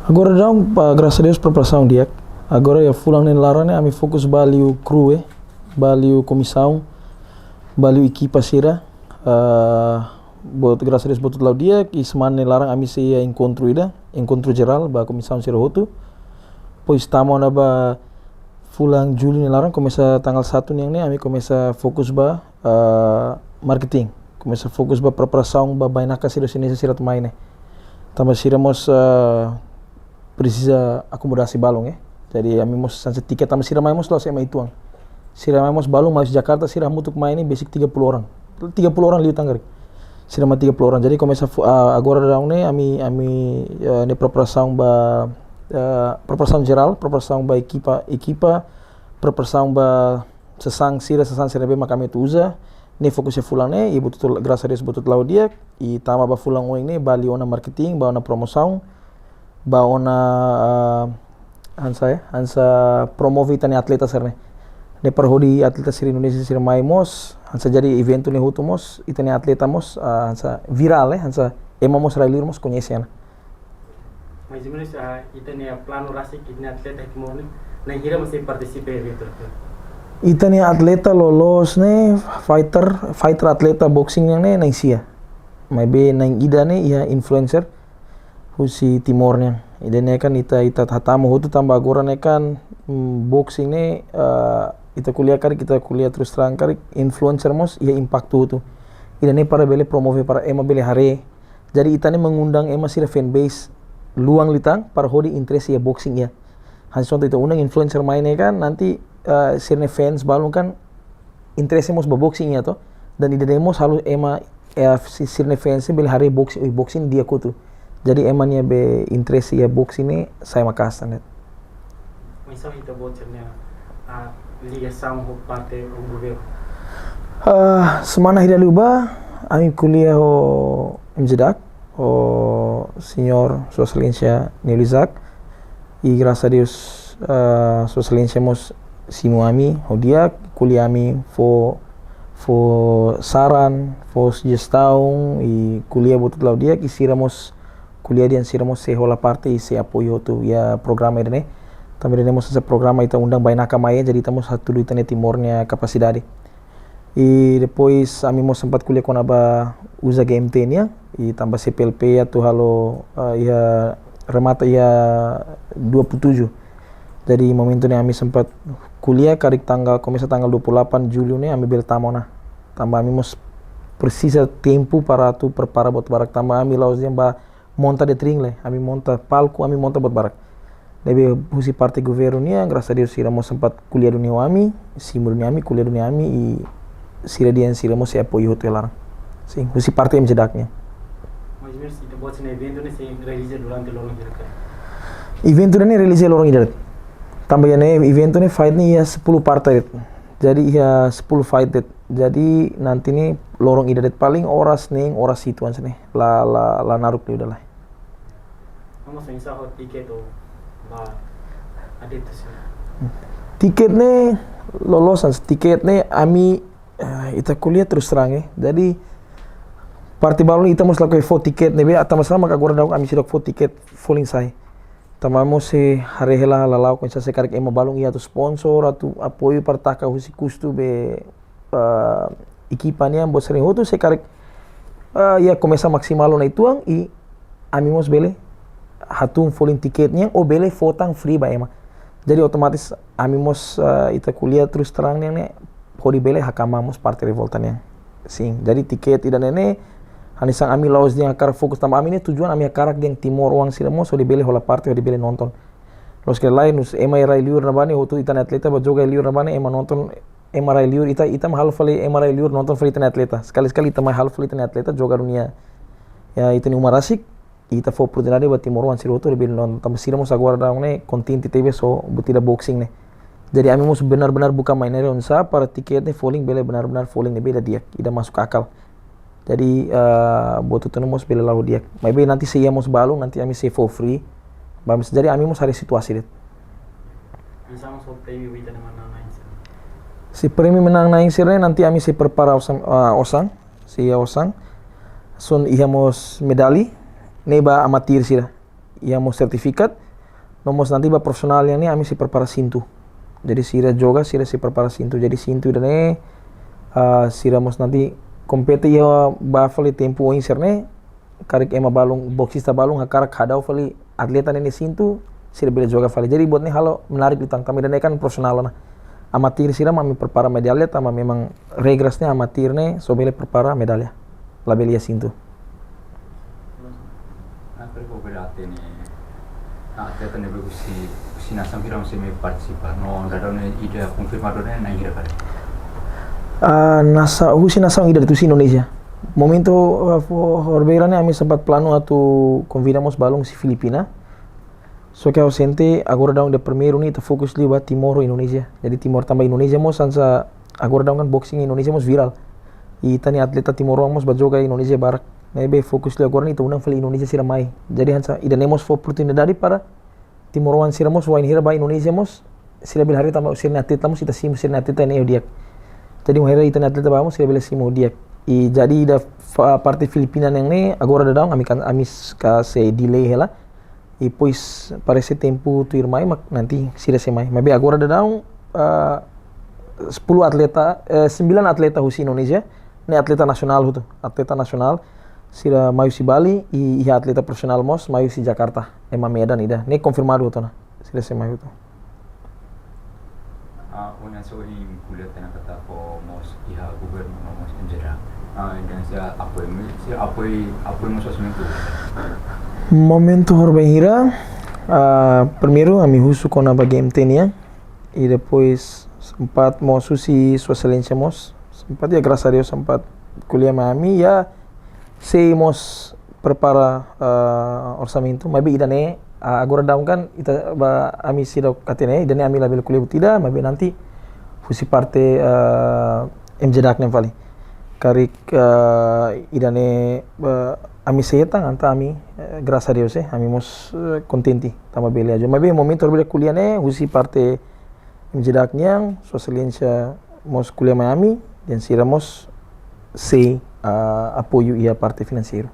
Agora dão, graças a Deus, preparação dia. Agora ya fulang nem lara né, ami fokus baliu crew baliu comissão, baliu equipa sira. Bot graças a Deus botot lau dia, e semana nem larang ami se encontro geral ba comissão sira hotu. Pois tamo na ba fulang Juli nem larang, começa tanggal 1 nih ami começa fokus ba marketing. Começa fokus ba preparação ba bainaka sira sinesa sira tumai né. Tambah sira mos precisa akomodasi balong jadi ami mos sanse tiket tambah sira mai mos lo sema ituang. Sira mai mos balong mas Jakarta sira mutuk mai ini basic 30 orang. 30 orang liu tanggar. Sira mai 30 orang. Jadi começa agora daun ne ami ne preparação ba preparação geral, preparação ba equipa, preparação ba sesang sira be makame tu usa. Ne fokusnya fulang ne, ibu tutul graças a Deus botut lau dia, e tama ba fulang oing ne bali ona marketing, ba ona promoção, ba ona hansa promove tani atleta serne. Ne perhodi atleta siri Indonesia siri mai mos, hansa jadi evento ne hutu mos, itani atleta mos hansa viral hansa ema mos railir mos conhecem. Mas menos itani plano rasi kitni atleta hikmoni, na hira masih participate evento. Itani atleta lolos ne fighter atleta boxing yang ne nang sia. Mai be nang ida ne ia influencer husi timor nya. Ida ne kan ita hatamu hutu tambah agora ne kan boxing ne kita kuliah terus terang kari influencer mos ia impact tu. Ida ne para bele promove para ema bele hare. Jadi ita ne mengundang ema sira fanbase luang litang para hodi interest ia boxing ya. Hans contoh itu undang influencer main ne kan nanti sirne fans balung kan interest mos boxing ya to, dan ida demos halu ema sirne fans bel hari boxing dia kutu. Jadi emanya be interest ya boxing ni saya makasan net. Misal kita bocernya liga sam ho parte o governo. Semana hida luba ami kuliah ho MJDAC o senhor Socialência Neulizak e graças a Deus Socialência mos simu ami dia kuliah ami fo saran fo sugestão e kuliah botut lau dia que siramos kuliah dia siramos se rola parte e se apoio tu ya programa ini também temos esse programa ita undang bainaka mai jadi temos satu duit ne timornya capacidade e depois ami mos sempat kuliah com aba usa GMT nya e tambah CPLP ya tu halo ya remata ya 27. Jadi momentum ni ami sempat kuliah karik komesa tanggal 28 Juli ni ami bel tamona. Tambah ami mos precisa tempo para tu prepara buat barak tambah ami laos dia ba monta de tring le. Ami monta palco, ami monta buat barak. Debe husi parte governo ni graças a Deus sira mos sempat kuliah dunia ami, simur dunia ami, kuliah dunia ami e sira dia sira mos se apoio tu larang. Sim, husi parte MJDAC-nya. Mas mesmo se buat sene evento ni se realiza durante lorong direka. Evento ni realiza lorong idarat. Tambah ya event ini fight nih ya 10 partai. Jadi ya 10 fight. Jadi nanti nih lorong idadet paling oras situan sini. La naruk nih udah lah. Kamu sensa hot tiket o ba ada itu sih. Tiket nih lolosan tiket nih ami ita kuliah terus terang Jadi parti balon ita mos lakukan vote tiket nih be atau sama kagora dauk ami sidok vote tiket falling sai. Tamamo se harehela lalau kon se karik ema balong ia tu sponsor atau apoio partaka husi custo be equipanya bo sering hotu se karik ya começa maximalo na ituang e amimos bele hatung falling tiketnya o bele fotang free ba ema. Jadi otomatis amimos ita kuliah terus terang ne hodi bele hakamamos parte revoltan yang sing. Jadi tiket ida nene hanisang ami laos dia akar fokus tambah ami ni tujuan ami akarak yang timor uang sila mo so di bele hola parte di bele nonton. Los que lain us ema rai liur na bani hotu itan atleta ba joga liur na bani ema nonton ema rai liur ita mahal fali ema rai liur nonton fali itan atleta. Sekali-sekali ita mahal fali itan atleta joga dunia. Ya itani umar asik ita fo oportunidade ba timor uang sila hotu di bele nonton. Tambah sila mo sagwar daung ne kontinti TV so butida boxing ne. Jadi ami mus benar-benar buka mainnya onsa para tiketnya falling bele benar-benar falling ne beda dia ida masuk akal. Jadi buat itu mos bela lau dia. Maybe nanti saya mos balung nanti ami say for free. Jadi ami mos hari situasi det. Misal so premi wita na menang nain sir. Si premi menang nain sir nanti ami say prepara osang. Son ihamos medali neba amatir sira. yang mau sertifikat, nomos nanti ba profesional yang ni ami si prepara sintu. Jadi sira joga sira si prepara sintu. Jadi sintu dan sira mos nanti kompete ya ba fali tempo inserne karik ema balung boxista balung hakarak hadau fali atleta nene sintu sira bela joga fali. Jadi buat ni halo menarik di kami dan kan profesional na. Amatir sira mami prepara medalha tama memang regrasnya amatirne so bele prepara medalha. La belia sintu. Berarti nih, atleta nih si nasam kira masih mau partisipar, no ada ide konfirmadornya naik kira kali. Husi nasam ida itu si Indonesia. Momento horbeirane kami sempat plano atau convidamos balong si Filipina. So que ausente agora daun de primeiro ni fokus li ba Timor Indonesia. Jadi Timor tambah Indonesia mos sansa agora daun kan boxing Indonesia mos viral. I tani atleta Timor mos bajoga Indonesia barak. Nebe fokus li agora ni unang fali Indonesia sira mai. Jadi hansa ida nemos oportunidade para Timor sira mos wain hira ba Indonesia mos sira bil hari tambah sira atleta mos ita sim sira atleta ni odiak. Jadi mahira ita atleta ba mos sira bil sim odiak. I jadi ida parte Filipina yang ni agora daun amis ka se delay hela. E pois para esse tempo tu ir mai nanti sira se mai. Mabe agora daun 10 atleta 9 atleta husi Indonesia. Ne atleta nasional hutu. Atleta nasional sira mayu si Bali e atleta profesional mos mayu si Jakarta. Ema Medan ida. Ne confirmado hutu na. Sira se mayu hutu. Una so in kuliah tena kata ko mos iha gubernur mos enjera. Dan sia apoio mos asumento. Momento horbenhira primeiro ami husu kona ba game tenia e depois sempat mo susi sua excelência mos sempat ya graças a Deus sempat kuliah Miami ya mos prepara orçamento mabe idane agora daun kan ita ba ami sida katene idane ami label kuliah tidak mabe nanti fusi parte MJDAC nem vale karik idane ami setang anta ami graças a Deus ami mos contenti tama bele aja mabe momento berbeda kuliah ne husi parte MJDAC niang sua excelência mos kuliah Miami dan sira mos apoio ia parte financeiro.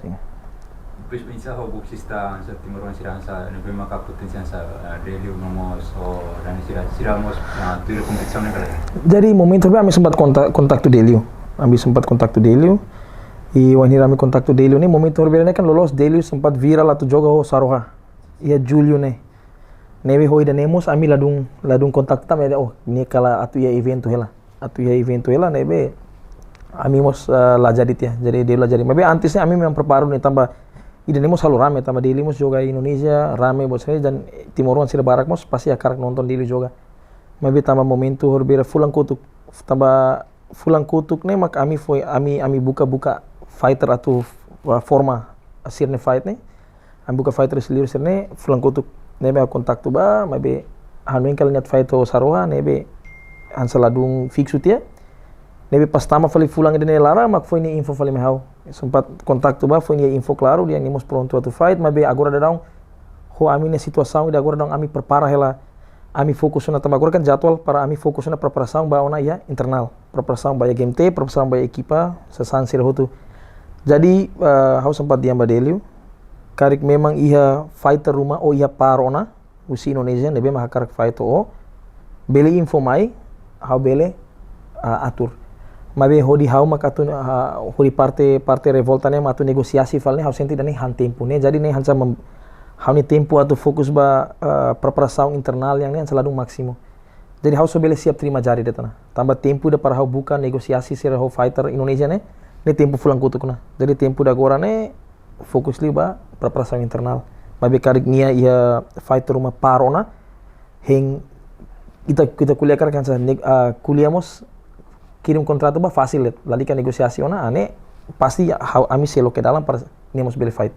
Sim. Pois pensa ho boxista sa Timor sira sa nebe maka potensi sa Delio nomos o dan sira mos tu kompetisi ne kala. Jadi momento be ami sempat kontak tu Delio. Ami sempat kontak tu Delio. E wanneer ami kontak tu Delio ni momento berbeda kan lolos Delio sempat viral atau joga ho Saroha. Ia Julio ne. Nebe ho ida nemos ami ladung kontak tam ya ni kala atu ia evento hela nebe ami mos lajadit ya. Jadi dia lajadit. Mabe antisnya ami memang preparu nih tambah ida nemos halu rame tambah Delio mos joga Indonesia rame bos dan Timoruan sira barak mos pasti akarak nonton Delio joga. Mabe tambah momento berbeda fulang kutuk ne mak ami foi ami buka fighter atau forma sirne fight ne ami buka fighter seliru sirne fulang kutuk nebe kontak tu ba mabe hanu engkel nyat fight to Saroha nebe ansaladung fixu tia nebe pas tama fali fulang dene lara mak foi ni info fali mehau sempat kontak tu ba foi ni info claro dia nimos pronto atu fight mabe agora daun ho ami ne situação ida agora daun ami prepara hela ami fokus na tambah agora kan jadwal para ami fokus na preparação ba ona ya internal preparação ba ya game te preparação ba ekipa sesan sira hotu jadi hau sempat diam ba Delio karik memang iha fighter rumah o iha parona usi Indonesia nebe mah karak fight o bele info mai hau bele atur mabe ho di hau makatu ho di parte revolta ne matu negosiasi falne hau senti dane han tempo ne jadi ne hansa hau ni tempo atau fokus ba preparação internal yang ne selalu maksimo jadi hau so bele siap terima jari detana tambah tempo da para hau buka negosiasi sira hau fighter Indonesia ne tempo fulang kutukna jadi tempo da agora ne fokus li ba preparação internal mabe karik nia ia fighter rumah parona heng kita kuliah kan kuliah mos kirim kontrato ba fácil lali kan negosiasi ona ane pasti ami selo ke dalam para ni mos bele fight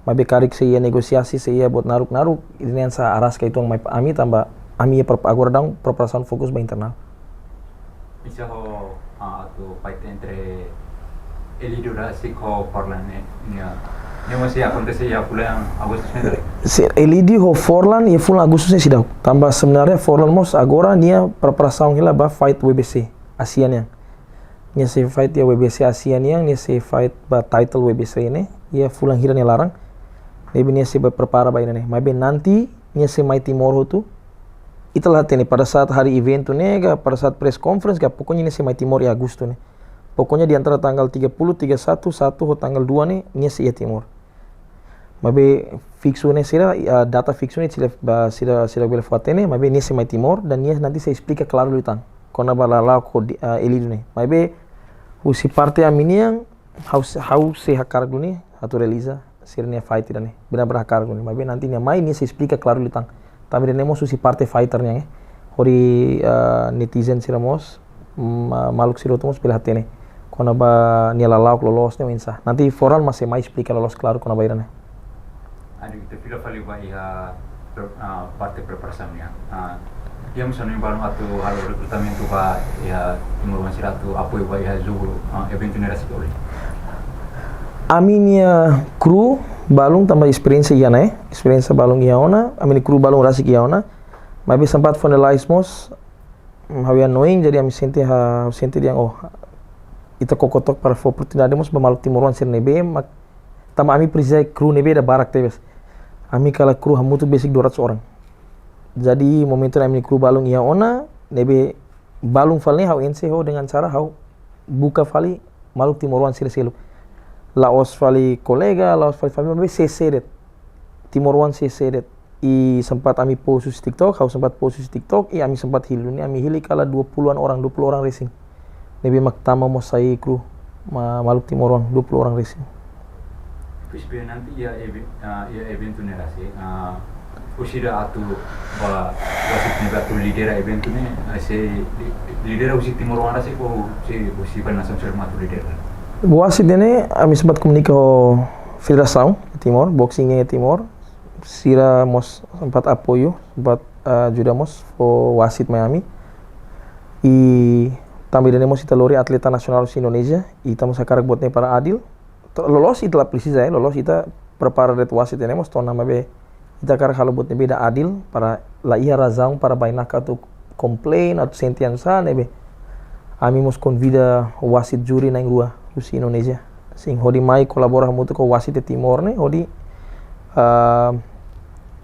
mabe karik se ia negosiasi se ia buat naruk ini sa aras ka itu mai ami tambah ami agora daun preparação fokus ba internal Bisa ho atau fight entre Elidio da Siko Forlan ni masih acontece ya bulan Agustus ni. Elidio ho Forlan ya full Agustus sidau. Tambah sebenarnya Forlan mos agora nia preparação hila ba fight WBC ASEAN yang. Nia se fight ya WBC ASEAN yang nia se fight ba title WBC ini ya full hira ni larang. Nebe nia se prepara ba ina ne. Mabe nanti nia se mai Timor tu itulah nih pada saat hari event tuh nih, pada saat press conference, pokoknya ini se mai Timor ya Agustus nih. Pokoknya di antara tanggal 30, 31, 1 atau tanggal 2 nih, nia se ia Timor. Mabe fixu nih sira data fixu nih sila bela foto nih, mabe nia se mai Timor dan nia nanti saya explica claro lutang. Kona balala ko elidu nih. Mabe usi parte aminiang how se hakar nih atau Relisa sira nia fight nih. Benar-benar hakar nih. Mabe nanti nia mai nia saya explica claro lutang. Tapi nemos usi parte fighternya hori netizen sira mos maluk sira mos pela hatene kona ba nia lalau lolos nih insa. Nanti foral masih mai explica lolos claro kona bairane. Adik kita pilih kali ba iha parte preparasannya. Dia misalnya baru atau hal recrutamento ba iha Timor Masira tu apoio ba iha jogo evento nera sekali. Ami nia kru balung tambah experience iya na experience balung iya ona, ami kru balung rasik iya ona. Mabe sempat finalize mos hawian knowing jadi ami sente dia ita kokotok para oportunidade mos ba maluk Timoruan sir nebe mak tama ami precisa kru nebe da barak tebes. Ami kala kru hamutu basic 200 orang. Jadi momentum ami kru balung iya ona nebe balung falne hau ense ho dengan cara hau buka fali maluk Timoruan sir selu. Laos fali kolega, laos fali família, mas sedet. Timoruan sedet. I sempat ami post di TikTok, kau sempat post di TikTok, ami sempat hilu ni, ami hili kala 20 orang racing. Nebe maktama mo sai kru maluk Timoruan 20 orang racing. Terus nanti ya event ni rasa, usida atu ba wasit ni batu lidera event ni, se lidera usi Timoruan rasa ko si usi panasam serma tu lidera. Wasit ini ami sempat komunika ho Federação Timor, boxingnya Timor. Sira mos sempat apoio, sempat ajudamos ho wasit Miami. I também mos ita lori atleta nasional di Indonesia, ita mos akarak buatnya para adil. Lolos ita la precisa lolos ita prepara det wasit ini mos tona mabe ita karak halo buatnya beda adil para la ia razão para bainaka tu komplain atau sentiansa nebe. Ami mos convida wasit juri na rua di Indonesia. Sing hodi mai kolabora mutu ko wasit de Timor ne hodi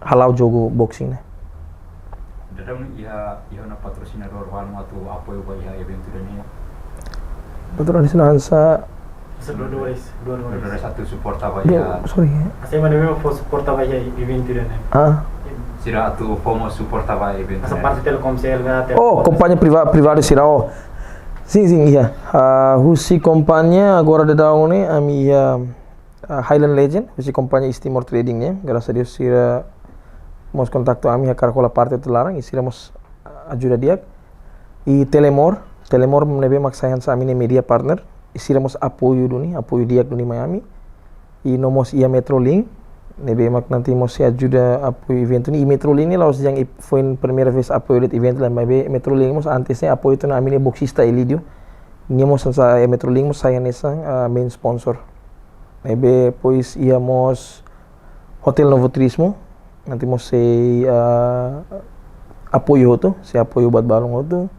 halau jogo boxing ne. Dalam iha na patrocinador walmo atau apoio ba iha event ini. Betul di sana hansa dua-dua satu support apa iha. Sorry. Asal mana memang support apa iha event ini. Sira atu pomo support apa event. Asal parte Telkomsel ga. Oh, companhia privada sira oh. Sim, iya. Husi kompannya agora de daun ni ami Highland Legend, husi kompannya Timor Trading nya. Graças a Deus sira mos kontakto ami hakar kola parte tu larang, sira mos ajuda dia. I Telemor nebe maksayan sa ami ne media partner. Sira mos apoio dia duni Miami. I nomos ia Metrolink. Nebe mak nanti mos ajuda apoio event ni. I Metrolink ni laos yang foi primeira vez apoio det event lá, mas Metrolink mos antesnya apoio tu na ami ne boxista Elidio. Ni mos sa Metrolink mos saya nessa main sponsor. Nebe pois íamos Hotel Novo Turismo. Nanti mos se apoio tu, se apoio buat balong tu.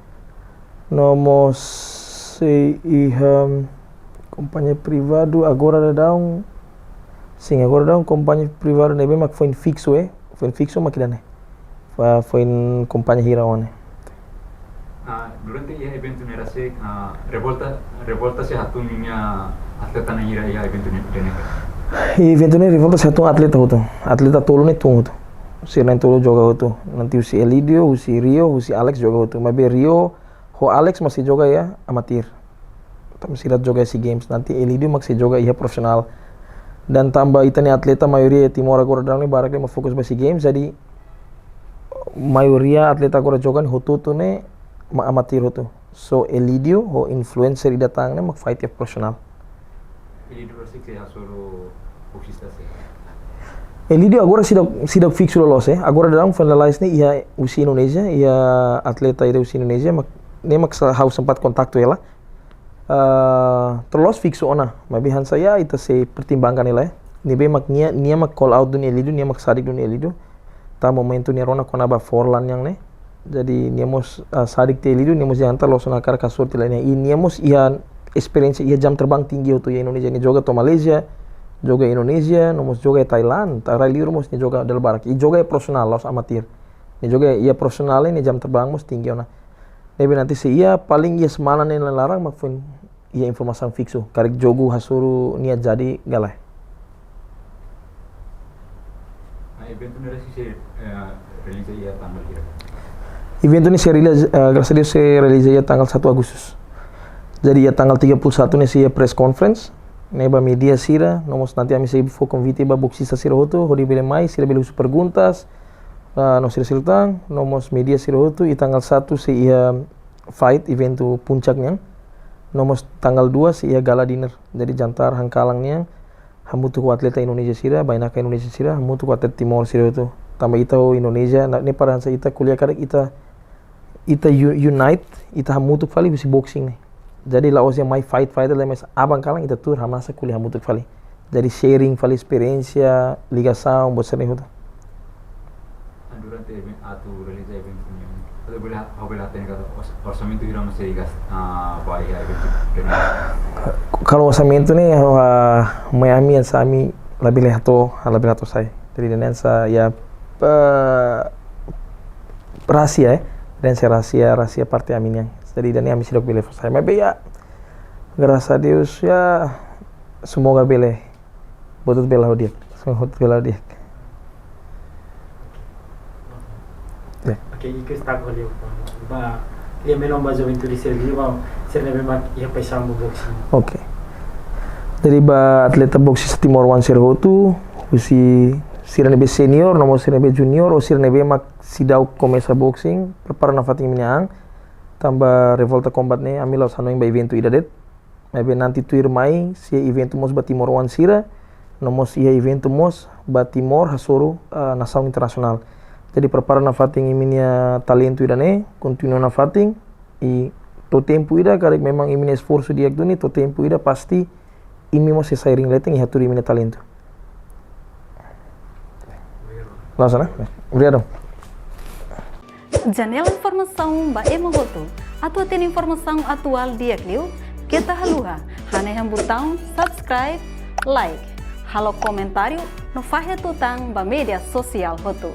Nomos se companhia privado agora daun. Sim, agora dá companhia privada nebe mak foi fixo makidane. Foi companhia hiraone. Durante ia evento nera se revolta se hatun ninya atleta na hira ia evento nera. Evento ni revolta se hatun atleta tolo ni tung si nan tolo joga hotu. Nanti usi Elidio, usi Rio, usi Alex joga hotu. Mabe Rio ho Alex masih joga ya amatir. Tapi sirat joga si games nanti Elidio masih joga ia profesional. Dan tambah itani atleta maioria Timor agora dalam ni barak mau fokus basi games jadi maioria atleta agora jogan hotu tu ne amatir hotu. So Elidio ho influencer datang ne mak fight ya profesional. Elidio rasa ke asoro boxista se. Elidio agora sidak fix lolos agora dalam finalize ni ia usi Indonesia ia atleta ida usi Indonesia mak ne mak harus sempat kontak tu ela. Terlos fixo ona, mabihan saya itu se pertimbangkan nilai. Nibe mak nia mak call out dunia Elidio, nia mak sadik dunia Elidio. Ta momentu nia rona kona ba forlan yang ne. Jadi nia mos sadik te Elidio, nia mos jantar lo sona kar kasur tilanya. Nia mos ia experience ia jam terbang tinggi tu ya Indonesia ni joga to Malaysia, joga Indonesia, nomos joga Thailand, Rally mos ni joga del barak. I joga profesional, los amatir. Ni joga ia profesional ni jam terbang mos tinggi ona. Tapi nanti se ia paling ia semalan ni larang makfun ia informasi fixo. Karek jogu hasuru niat jadi galai. Event ini sih rilis ia tanggal kira. Event ini se rilis ia tanggal 1 Agustus. Jadi ya tanggal 31 nih sih press conference. Neba media sira, nomos nanti kami se fo convite ba boxista sira hoto, hodi bele mai sira bele perguntas. No sira siltang, nomos media sira hoto i tanggal 1 se ia fight event tu puncaknya. Nomos tanggal 2 se ia gala dinner. Jadi jantar hangkalangnya hamutu ku atleta Indonesia sira, bainaka Indonesia sira, hamutu ku atlet Timor sira hoto. Tambah ita Indonesia, ne paransa ita kuliah karek ita unite, ita hamutu fali bisi boxing nih. Jadi laos yang mai fighter lemes abang kalang ita tur hamasa kuliah hamutu fali. Jadi sharing fali experiência, ligação, buat sering itu. Durante event atau rilis event ini, ada boleh latihan kata orçamento hirang masih gas baik event. Kalau orçamento nih Miami yang sami lebih lehato saya. Jadi dengan saya ya rahasia ya. Dan saya rahasia partai amin yang. Jadi dan kami sudah pilih saya. Tapi ya, gerasa Deus ya semoga bele, botut bela dia, semoga bela dia. Oke, ikut tak boleh. Ba, dia memang baca Juventus sendiri, ba, sering memang ia pesan boxing. Oke. Jadi ba atleta boxing Timor One Serho tu, usi sirane senior, nomor sirane junior, o sirane mak sidau komesa boxing, prepara na fating minang. Tambah revolta combat nih ambil laos hanoing ba evento idadet. Maybe nanti tuir mai si evento mos ba Timor One sira, nomos ia evento mos ba Timor hasoro nasaun internasional. Jadi prepara na fating iminia talento idane, continua na fating i to tempo ida karek memang iminia esforço dia tu ni to tempo ida pasti imi mos se sairing leteng i haturi iminia talento. Langsung obrigado. Janela informação ba Emogoto. Atua tem informação atual dia Clio. Kita haluha. Haneham botão subscribe, like. Halo comentário no fahe tutang ba media sosial hotu.